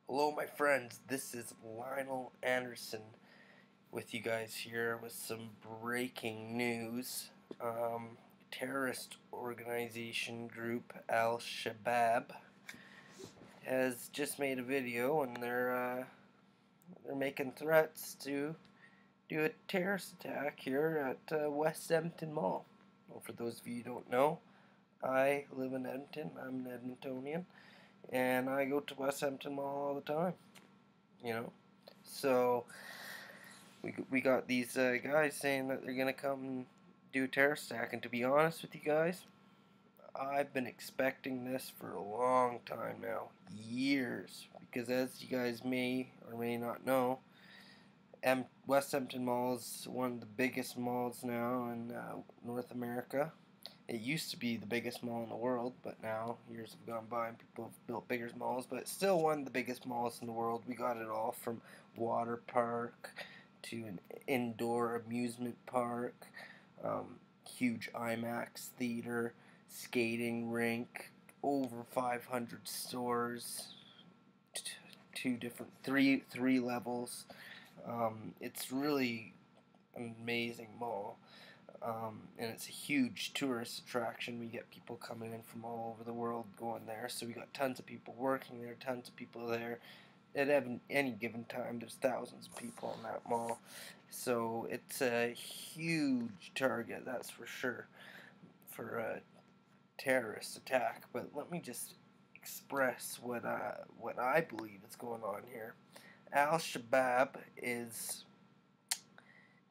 Hello, my friends. This is Linol Anderson with you guys here with some breaking news. Terrorist organization group Al-Shabaab has just made a video, and they're making threats to do a terrorist attack here at West Edmonton Mall. Well, for those of you who don't know, I live in Edmonton. I'm an Edmontonian, and I go to West Edmonton Mall all the time. You know, so we got these guys saying that they're gonna come and do a terrorist attack. And to be honest with you guys, I've been expecting this for a long time now, years. Because as you guys may or may not know, West Edmonton Mall is one of the biggest malls now in North America. It used to be the biggest mall in the world, but now years have gone by and people have built bigger malls. But it's still one of the biggest malls in the world. We got it all from water park to an indoor amusement park, huge IMAX theater, skating rink, over 500 stores, three levels. It's really an amazing mall. And it's a huge tourist attraction. We get people coming in from all over the world going there. So we got tons of people working there, tons of people there. At any given time, there's thousands of people in that mall. So it's a huge target, that's for sure, for a terrorist attack. But let me just express what I believe is going on here. Al-Shabaab is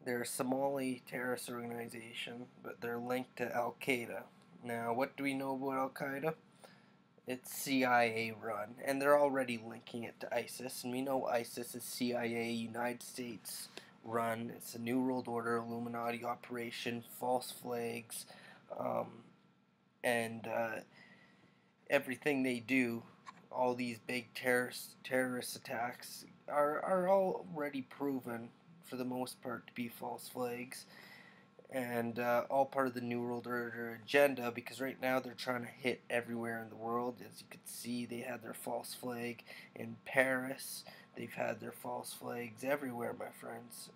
they're a Somali terrorist organization, but they're linked to Al-Qaeda. Now, what do we know about Al-Qaeda? It's CIA run, and they're already linking it to ISIS, and we know ISIS is CIA, United States run. It's a New World Order, Illuminati operation, false flags, and everything they do, all these big terrorist attacks are already proven for the most part to be false flags, and all part of the New World Order agenda, because right now they're trying to hit everywhere in the world. As you can see, they had their false flag in Paris. They've had their false flags everywhere, my friends.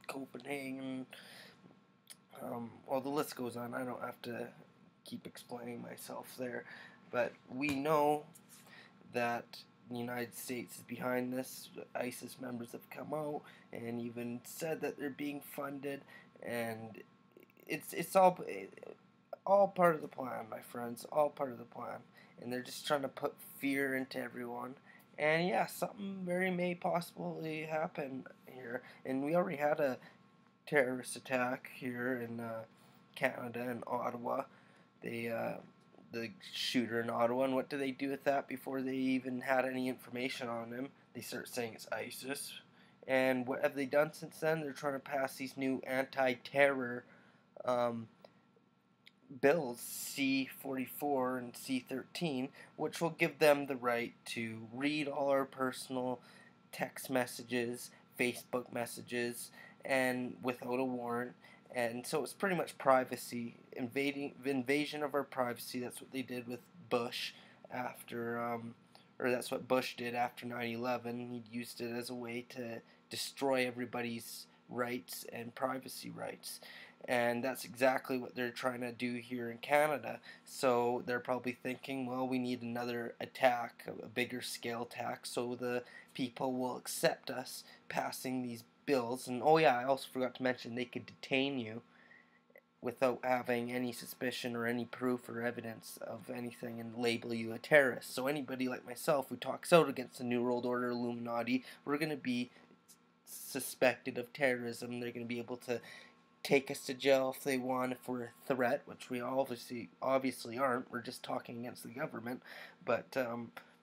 Copenhagen. Well, the list goes on. I don't have to keep explaining myself there. But we know that the United States is behind this. ISIS members have come out and even said that they're being funded, and it's all part of the plan, my friends. All part of the plan, and they're just trying to put fear into everyone. And yeah, something very may possibly happen here. And we already had a terrorist attack here in Canada, in Ottawa. They the shooter in Ottawa, and what do they do with that before they even had any information on him? They start saying it's ISIS. And what have they done since then? They're trying to pass these new anti-terror bills, C-44 and C-13, which will give them the right to read all our personal text messages, Facebook messages, and without a warrant. And so it's pretty much privacy, invasion of our privacy. That's what they did with Bush after, or that's what Bush did after 9/11. He used it as a way to destroy everybody's rights and privacy rights. And that's exactly what they're trying to do here in Canada. So they're probably thinking, well, we need another attack, a bigger scale attack, so the people will accept us passing these bills. And oh yeah, I also forgot to mention they could detain you without having any suspicion or any proof or evidence of anything and label you a terrorist. So anybody like myself who talks out against the New World Order, Illuminati, we're going to be suspected of terrorism. They're going to be able to take us to jail if they want, if we're a threat, which we obviously aren't. We're just talking against the government. But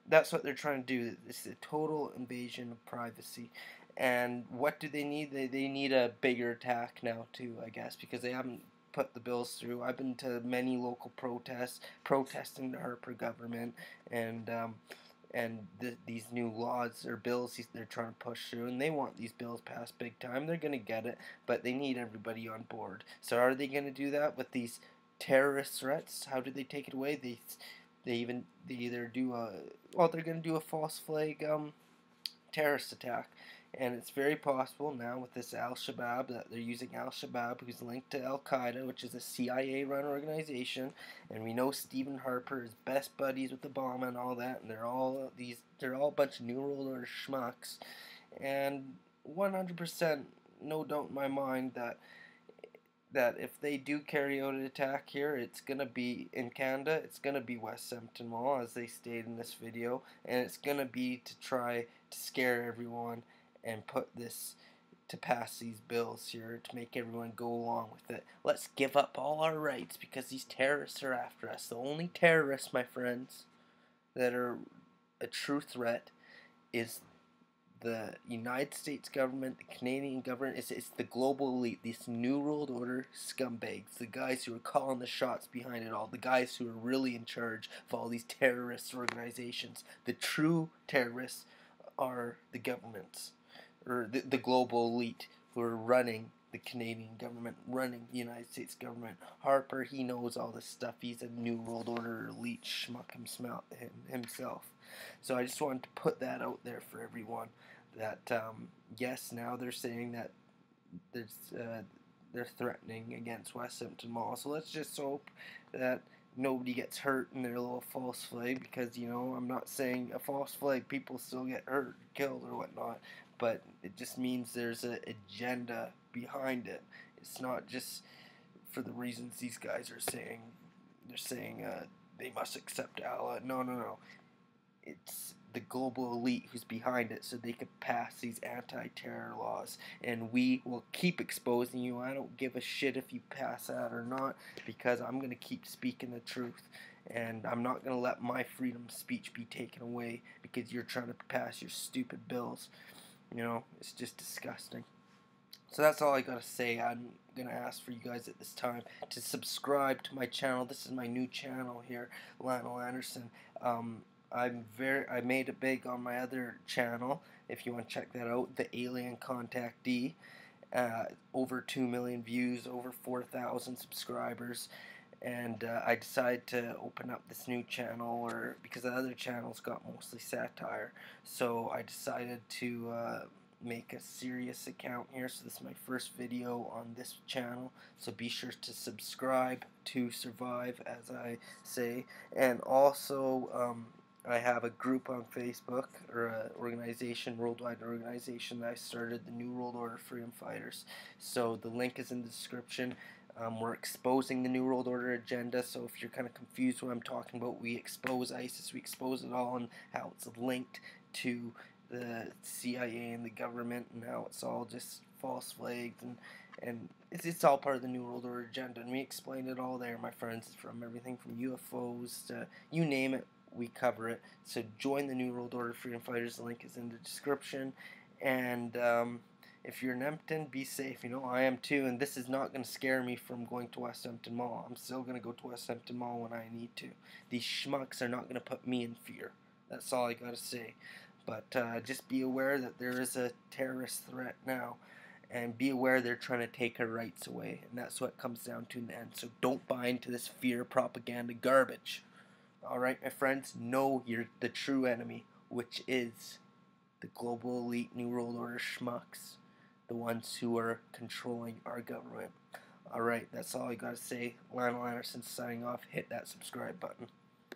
that's what they're trying to do. It's a total invasion of privacy. And what do they need? They need a bigger attack now too, I guess, because they haven't put the bills through. I've been to many local protests protesting the Harper government, and these new laws or bills they're trying to push through, and they want these bills passed big time. They're going to get it, but they need everybody on board. So are they going to do that with these terrorist threats? How do they take it away? They either do a, well, they're going to do a false flag terrorist attack. And it's very possible now with this Al-Shabaab that they're using Al-Shabaab, who's linked to Al-Qaeda, which is a CIA-run organization, and we know Stephen Harper is best buddies with Obama and all that, and they're all a bunch of New World Order schmucks, and 100% no doubt in my mind that if they do carry out an attack here, it's going to be in Canada, it's going to be West Edmonton Mall, as they stated in this video, and it's going to be to try to scare everyone and put this, to pass these bills here, to make everyone go along with it. Let's give up all our rights because these terrorists are after us. The only terrorists, my friends, that are a true threat is the United States government, the Canadian government. It's the global elite, these New World Order scumbags, the guys who are calling the shots behind it all, the guys who are really in charge of all these terrorist organizations. The true terrorists are the governments, or the global elite who are running the Canadian government, running the United States government. Harper, he knows all this stuff. He's a New World Order elite schmuck himself. So I just wanted to put that out there for everyone, that yes, now they're saying that they're threatening against West Edmonton Mall. So let's just hope that nobody gets hurt in their little false flag, because, you know, I'm not saying a false flag, people still get hurt, killed, or whatnot, but it just means there's an agenda behind it. It's not just for the reasons these guys are saying. They're saying they must accept Allah. No. It's the global elite who's behind it, so they could pass these anti-terror laws, and we will keep exposing you. I don't give a shit if you pass that or not, because I'm going to keep speaking the truth, and I'm not going to let my freedom of speech be taken away because you're trying to pass your stupid bills. You know, it's just disgusting. So that's all I gotta say. I'm gonna ask for you guys at this time to subscribe to my channel. This is my new channel here, Linol Anderson. I made it big on my other channel. If you want to check that out, the Alien Contactee. Over 2 million views, over 4,000 subscribers. And I decided to open up this new channel, because the other channels got mostly satire. So I decided to make a serious account here. So this is my first video on this channel. So be sure to subscribe to survive, as I say. And also, I have a group on Facebook, or an organization, worldwide organization that I started, the New World Order Freedom Fighters. So the link is in the description. We're exposing the New World Order agenda, so if you're kind of confused what I'm talking about, we expose ISIS, we expose it all, and how it's linked to the CIA and the government, and how it's all just false flags, and it's all part of the New World Order agenda, and we explain it all there, my friends, from everything from UFOs to you name it, we cover it. So join the New World Order Freedom Fighters, the link is in the description, and if you're in Edmonton, be safe. You know, I am too, and this is not going to scare me from going to West Edmonton Mall. I'm still going to go to West Edmonton Mall when I need to. These schmucks are not going to put me in fear. That's all I got to say. But just be aware that there is a terrorist threat now, and be aware they're trying to take our rights away, and that's what it comes down to in the end. So don't buy into this fear propaganda garbage. Alright, my friends, know you're the true enemy, which is the global elite New World Order schmucks. The ones who are controlling our government. Alright, that's all I gotta say. Linol Anderson signing off. Hit that subscribe button.